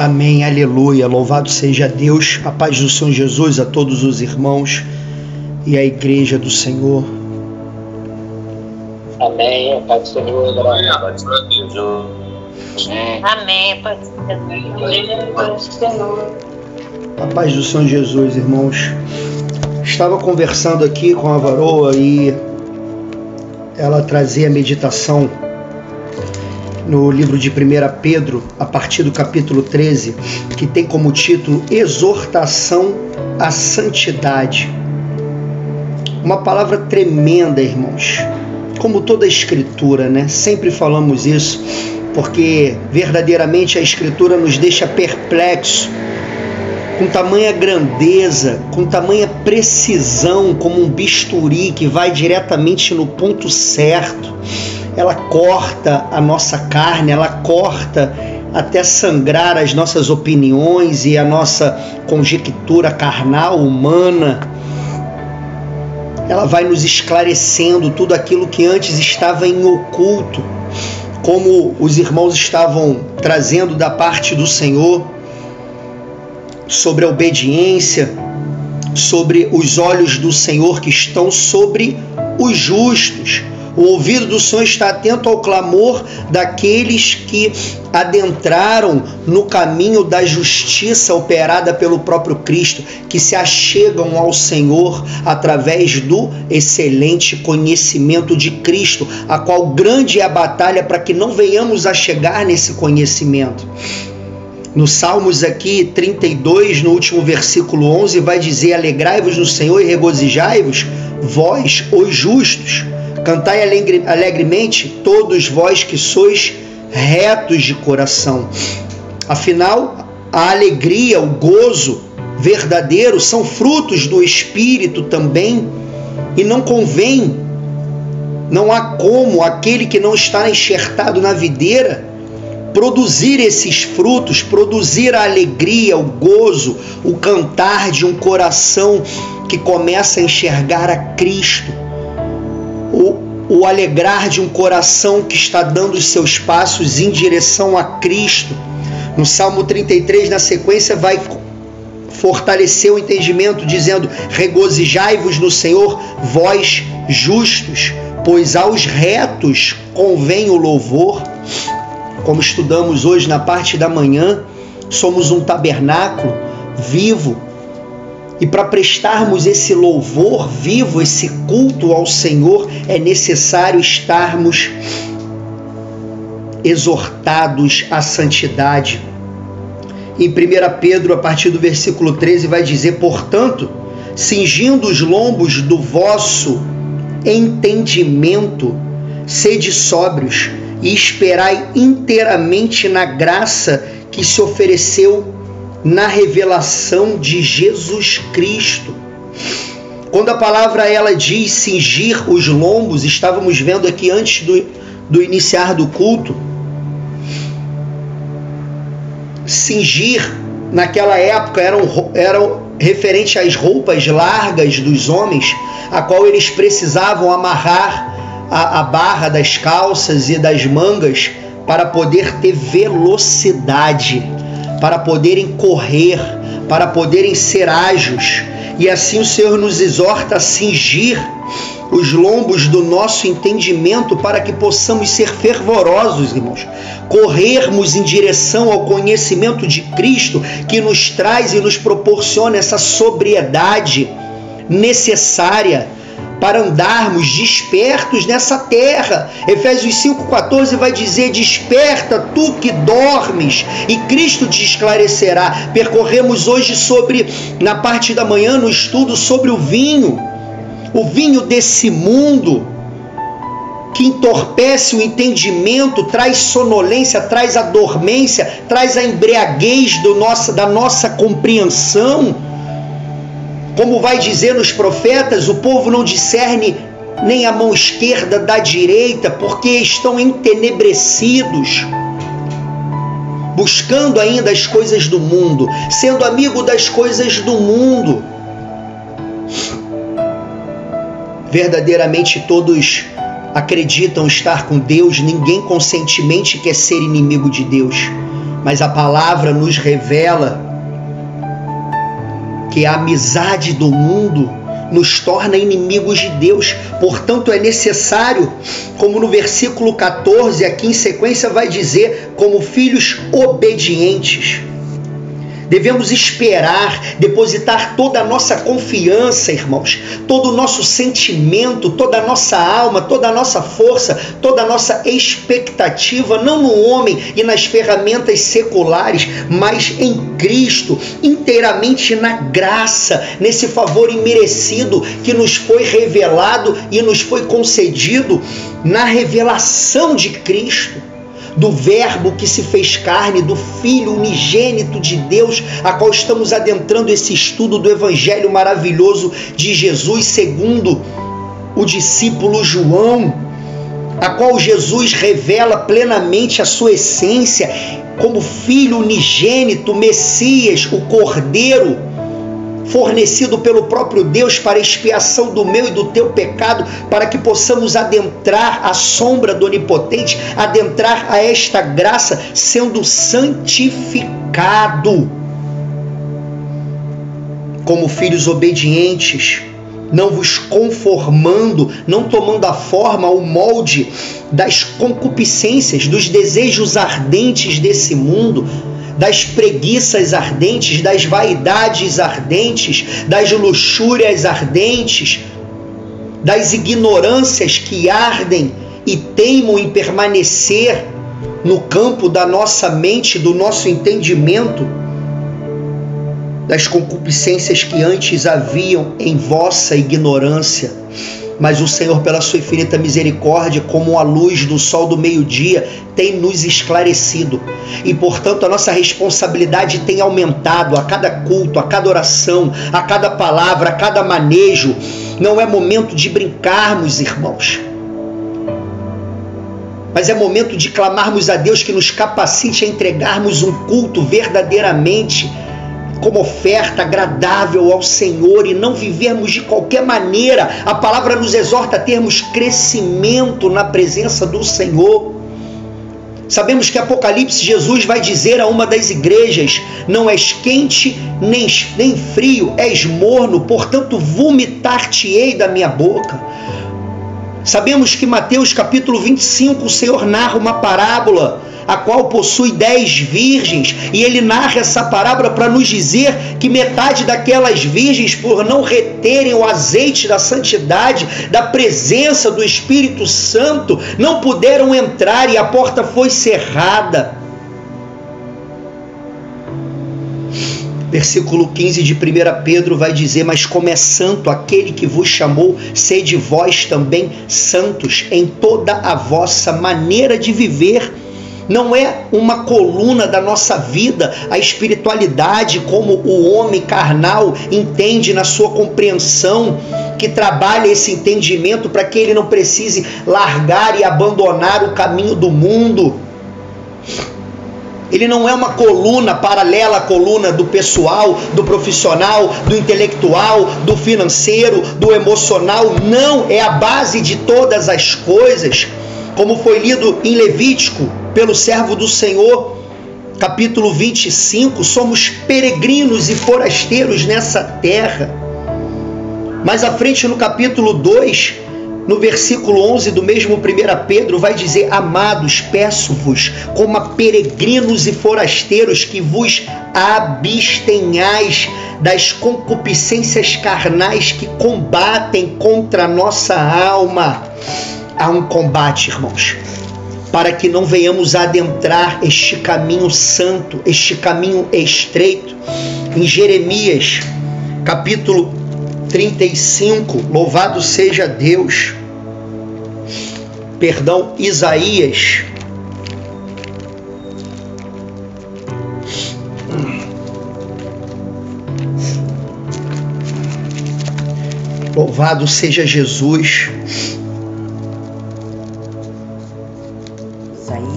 Amém, aleluia, louvado seja Deus, a paz do Senhor Jesus a todos os irmãos e a igreja do Senhor. Amém, a paz do Senhor, amém, a paz do Senhor. Amém, a paz do Senhor. A paz do Senhor Jesus, irmãos. Estava conversando aqui com a varoa e ela trazia a meditação no livro de 1 Pedro, a partir do capítulo 13, que tem como título Exortação à Santidade. Uma palavra tremenda, irmãos. Como toda a Escritura, né? Sempre falamos isso, porque verdadeiramente a Escritura nos deixa perplexos, com tamanha grandeza, com tamanha precisão, como um bisturi que vai diretamente no ponto certo. Ela corta a nossa carne, ela corta até sangrar as nossas opiniões e a nossa conjectura carnal, humana. Ela vai nos esclarecendo tudo aquilo que antes estava em oculto, como os irmãos estavam trazendo da parte do Senhor, sobre a obediência, sobre os olhos do Senhor que estão sobre os justos. O ouvido do Senhor está atento ao clamor daqueles que adentraram no caminho da justiça operada pelo próprio Cristo, que se achegam ao Senhor através do excelente conhecimento de Cristo, a qual grande é a batalha para que não venhamos a chegar nesse conhecimento. No Salmos aqui 32, no último versículo 11, vai dizer: alegrai-vos no Senhor e regozijai-vos, vós, os justos. Cantai alegremente, todos vós que sois retos de coração. Afinal, a alegria, o gozo verdadeiro são frutos do Espírito também, e não convém, não há como aquele que não está enxertado na videira produzir esses frutos, produzir a alegria, o gozo, o cantar de um coração que começa a enxergar a Cristo. O alegrar de um coração que está dando os seus passos em direção a Cristo. No Salmo 33, na sequência, vai fortalecer o entendimento, dizendo: regozijai-vos no Senhor, vós justos, pois aos retos convém o louvor. Como estudamos hoje na parte da manhã, somos um tabernáculo vivo, e para prestarmos esse louvor vivo, esse culto ao Senhor, é necessário estarmos exortados à santidade. Em 1 Pedro, a partir do versículo 13, vai dizer: portanto, cingindo os lombos do vosso entendimento, sede sóbrios e esperai inteiramente na graça que se ofereceu na revelação de Jesus Cristo. Quando a palavra ela diz cingir os lombos, estávamos vendo aqui antes do iniciar do culto, cingir naquela época eram referente às roupas largas dos homens, a qual eles precisavam amarrar a barra das calças e das mangas para poder ter velocidade, para poderem correr, para poderem ser ágeis. E assim o Senhor nos exorta a cingir os lombos do nosso entendimento para que possamos ser fervorosos, irmãos. Corrermos em direção ao conhecimento de Cristo, que nos traz e nos proporciona essa sobriedade necessária para andarmos despertos nessa terra. Efésios 5,14 vai dizer: desperta tu que dormes, e Cristo te esclarecerá. Percorremos hoje na parte da manhã, no estudo sobre o vinho desse mundo, que entorpece o entendimento, traz sonolência, traz a dormência, traz a embriaguez da nossa compreensão. Como vai dizer nos profetas, o povo não discerne nem a mão esquerda da direita, porque estão entenebrecidos, buscando ainda as coisas do mundo, sendo amigo das coisas do mundo. Verdadeiramente todos acreditam estar com Deus, ninguém conscientemente quer ser inimigo de Deus. Mas a palavra nos revela que a amizade do mundo nos torna inimigos de Deus. Portanto, é necessário, como no versículo 14, aqui em sequência vai dizer, como filhos obedientes. Devemos esperar, depositar toda a nossa confiança, irmãos, todo o nosso sentimento, toda a nossa alma, toda a nossa força, toda a nossa expectativa, não no homem e nas ferramentas seculares, mas em Cristo, inteiramente na graça, nesse favor imerecido que nos foi revelado e nos foi concedido na revelação de Cristo, do Verbo que se fez carne, do Filho unigênito de Deus, a qual estamos adentrando esse estudo do Evangelho maravilhoso de Jesus, segundo o discípulo João, a qual Jesus revela plenamente a sua essência como Filho unigênito, Messias, o Cordeiro, fornecido pelo próprio Deus para a expiação do meu e do teu pecado, para que possamos adentrar a sombra do Onipotente, adentrar a esta graça, sendo santificado como filhos obedientes, não vos conformando, não tomando a forma, o molde das concupiscências, dos desejos ardentes desse mundo, das preguiças ardentes, das vaidades ardentes, das luxúrias ardentes, das ignorâncias que ardem e teimam em permanecer no campo da nossa mente, do nosso entendimento, das concupiscências que antes haviam em vossa ignorância. Mas o Senhor, pela sua infinita misericórdia, como a luz do sol do meio-dia, tem nos esclarecido. E, portanto, a nossa responsabilidade tem aumentado a cada culto, a cada oração, a cada palavra, a cada manejo. Não é momento de brincarmos, irmãos, mas é momento de clamarmos a Deus que nos capacite a entregarmos um culto verdadeiramente como oferta agradável ao Senhor e não vivermos de qualquer maneira. A palavra nos exorta a termos crescimento na presença do Senhor. Sabemos que Apocalipse, Jesus vai dizer a uma das igrejas: não és quente nem frio, és morno, portanto vomitar-te-ei da minha boca. Sabemos que Mateus capítulo 25, o Senhor narra uma parábola a qual possui 10 virgens, e ele narra essa parábola para nos dizer que metade daquelas virgens, por não reterem o azeite da santidade, da presença do Espírito Santo, não puderam entrar e a porta foi cerrada. Versículo 15 de 1 Pedro vai dizer: mas como é santo aquele que vos chamou, sede vós também santos em toda a vossa maneira de viver. Não é uma coluna da nossa vida a espiritualidade como o homem carnal entende na sua compreensão, que trabalha esse entendimento para que ele não precise largar e abandonar o caminho do mundo. Ele não é uma coluna paralela à coluna do pessoal, do profissional, do intelectual, do financeiro, do emocional. Não, é a base de todas as coisas. Como foi lido em Levítico pelo servo do Senhor, capítulo 25, somos peregrinos e forasteiros nessa terra. Mais à frente, no capítulo 2, no versículo 11 do mesmo 1 Pedro, vai dizer: amados, peço-vos, como a peregrinos e forasteiros, que vos abstenhais das concupiscências carnais que combatem contra a nossa alma. Há um combate, irmãos, para que não venhamos a adentrar este caminho santo, este caminho estreito. Em Jeremias, capítulo 35, louvado seja Deus, Isaías, louvado seja Jesus.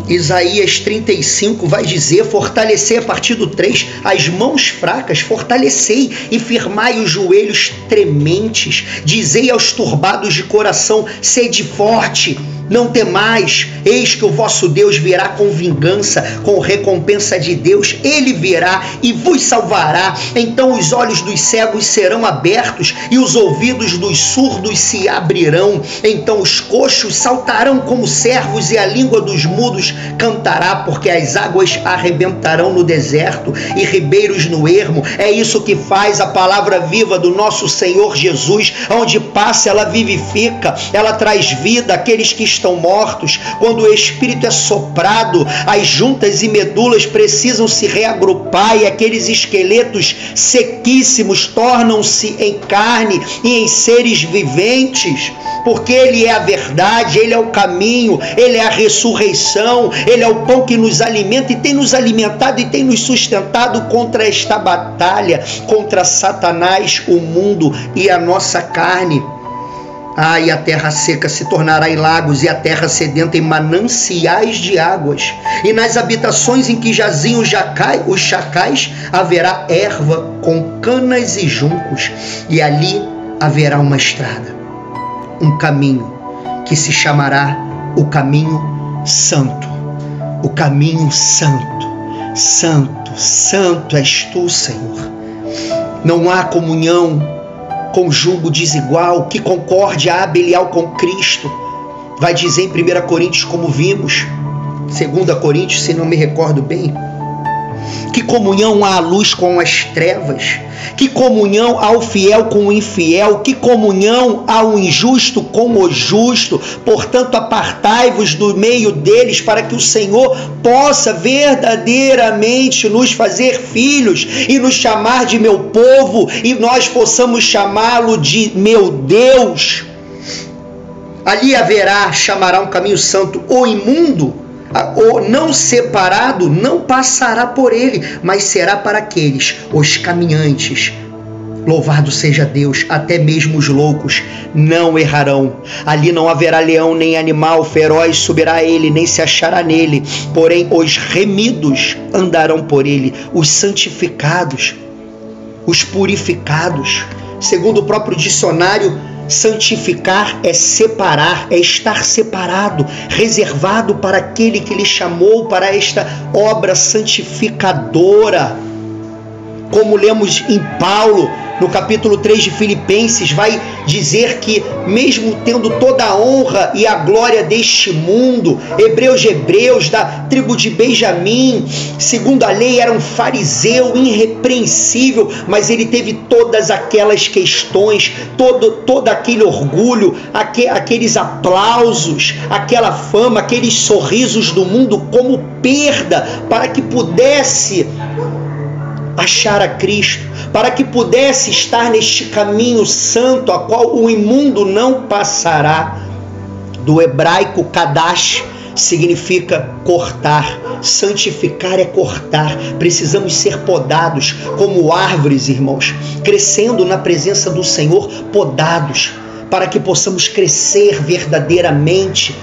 Isaías 35 vai dizer: fortalecei, a partir do 3, as mãos fracas, fortalecei e firmai os joelhos trementes, dizei aos turbados de coração: sede forte, Não temais, eis que o vosso Deus virá com vingança, com recompensa de Deus. Ele virá e vos salvará. Então os olhos dos cegos serão abertos e os ouvidos dos surdos se abrirão. Então os coxos saltarão como servos e a língua dos mudos cantará, porque as águas arrebentarão no deserto e ribeiros no ermo. É isso que faz a palavra viva do nosso Senhor Jesus. Onde passa, ela vivifica, ela traz vida àqueles que estão mortos. Quando o Espírito é soprado, as juntas e medulas precisam se reagrupar e aqueles esqueletos sequíssimos tornam-se em carne e em seres viventes, porque Ele é a verdade, Ele é o caminho, Ele é a ressurreição, Ele é o pão que nos alimenta e tem nos alimentado e tem nos sustentado contra esta batalha, contra Satanás, o mundo e a nossa carne. E a terra seca se tornará em lagos, e a terra sedenta em mananciais de águas. E nas habitações em que jaziam os chacais, haverá erva com canas e juncos. E ali haverá uma estrada, um caminho, que se chamará o caminho santo. O caminho santo. Santo, santo és tu, Senhor. Não há comunhão com julgo desigual, que concorde a Belial com Cristo. Vai dizer em 1 Coríntios, como vimos, 2 Coríntios, se não me recordo bem. Que comunhão há a luz com as trevas? Que comunhão há o fiel com o infiel? Que comunhão há o injusto com o justo? Portanto, apartai-vos do meio deles, para que o Senhor possa verdadeiramente nos fazer filhos e nos chamar de meu povo, e nós possamos chamá-lo de meu Deus. Ali chamará um caminho santo. O imundo, o não separado, não passará por ele, mas será para aqueles, os caminhantes. Louvado seja Deus, até mesmo os loucos não errarão. Ali não haverá leão nem animal feroz subirá a ele, nem se achará nele. Porém, os remidos andarão por ele, os santificados, os purificados. Segundo o próprio dicionário, santificar é separar, é estar separado, reservado para aquele que lhe chamou para esta obra santificadora. Como lemos em Paulo, no capítulo 3 de Filipenses, vai dizer que mesmo tendo toda a honra e a glória deste mundo, hebreus de hebreus, da tribo de Benjamim, segundo a lei era um fariseu irrepreensível, mas ele teve todas aquelas questões, todo aquele orgulho, aqueles aplausos, aquela fama, aqueles sorrisos do mundo como perda, para que pudesse achar a Cristo, para que pudesse estar neste caminho santo, a qual o imundo não passará. Do hebraico kadash significa cortar, santificar é cortar. Precisamos ser podados como árvores, irmãos, crescendo na presença do Senhor, podados, para que possamos crescer verdadeiramente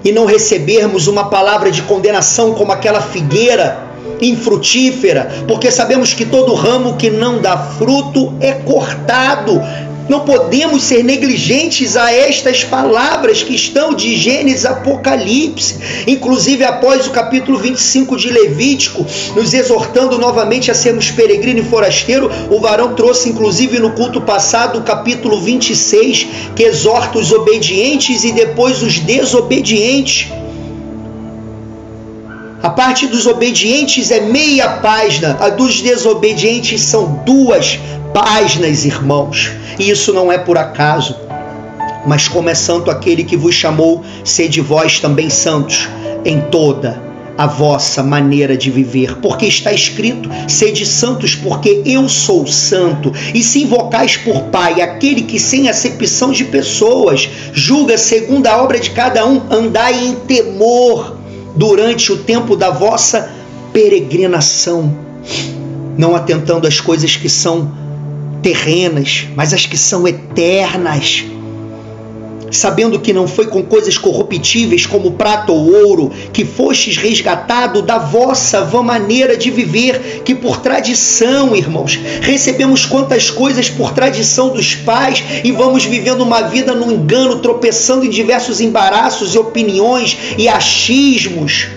e não recebermos uma palavra de condenação como aquela figueira infrutífera, porque sabemos que todo ramo que não dá fruto é cortado. Não podemos ser negligentes a estas palavras que estão de Gênesis a Apocalipse, inclusive após o capítulo 25 de Levítico, nos exortando novamente a sermos peregrino e forasteiro. O varão trouxe inclusive no culto passado o capítulo 26, que exorta os obedientes e depois os desobedientes. A parte dos obedientes é meia página, a dos desobedientes são 2 páginas, irmãos. E isso não é por acaso, mas como é santo aquele que vos chamou, sede vós também santos em toda a vossa maneira de viver. Porque está escrito, sede santos, porque eu sou santo. E se invocais por Pai aquele que sem acepção de pessoas julga segundo a obra de cada um, andai em temor durante o tempo da vossa peregrinação, não atentando às coisas que são terrenas, mas as que são eternas. sabendo que não foi com coisas corruptíveis como prata ou ouro que fostes resgatado da vossa vã maneira de viver, que por tradição, irmãos, recebemos quantas coisas por tradição dos pais e vamos vivendo uma vida no engano, tropeçando em diversos embaraços e opiniões e achismos,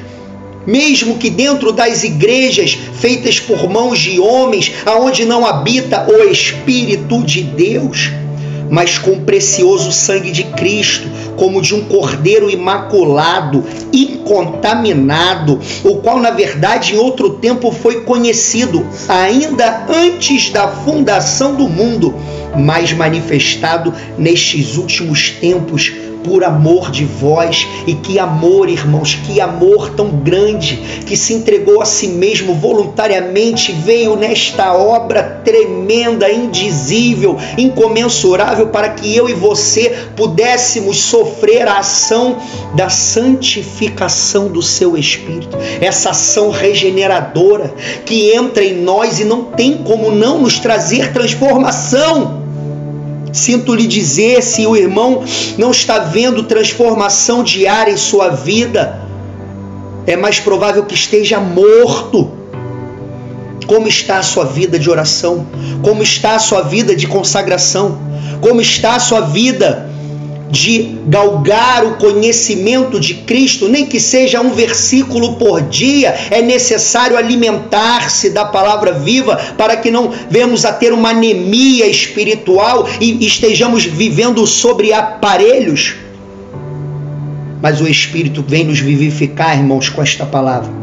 mesmo que dentro das igrejas feitas por mãos de homens, aonde não habita o Espírito de Deus, mas com o precioso sangue de Cristo, como de um cordeiro imaculado, incontaminado, o qual na verdade em outro tempo foi conhecido, ainda antes da fundação do mundo, mas manifestado nestes últimos tempos, por amor de vós. E que amor, irmãos, que amor tão grande, que se entregou a si mesmo voluntariamente, veio nesta obra tremenda, indizível, incomensurável, para que eu e você pudéssemos sofrer a ação da santificação do seu Espírito, essa ação regeneradora que entra em nós e não tem como não nos trazer transformação. Sinto lhe dizer, se o irmão não está vendo transformação diária em sua vida, é mais provável que esteja morto. Como está a sua vida de oração? Como está a sua vida de consagração? Como está a sua vida de galgar o conhecimento de Cristo? Nem que seja um versículo por dia, é necessário alimentar-se da palavra viva para que não venhamos a ter uma anemia espiritual e estejamos vivendo sobre aparelhos. Mas o Espírito vem nos vivificar, irmãos, com esta palavra.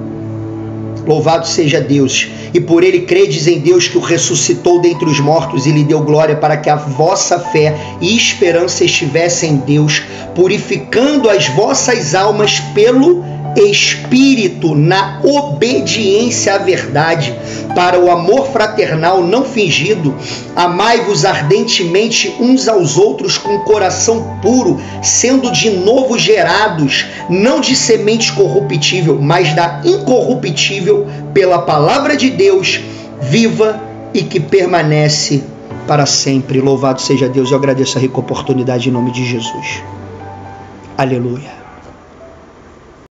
Louvado seja Deus, e por ele credes em Deus que o ressuscitou dentre os mortos e lhe deu glória, para que a vossa fé e esperança estivessem em Deus, purificando as vossas almas pelo Espírito, na obediência à verdade, para o amor fraternal não fingido. Amai-vos ardentemente uns aos outros com coração puro, sendo de novo gerados, não de semente corruptível, mas da incorruptível, pela palavra de Deus, viva e que permanece para sempre. Louvado seja Deus. Eu agradeço a rica oportunidade em nome de Jesus. Aleluia.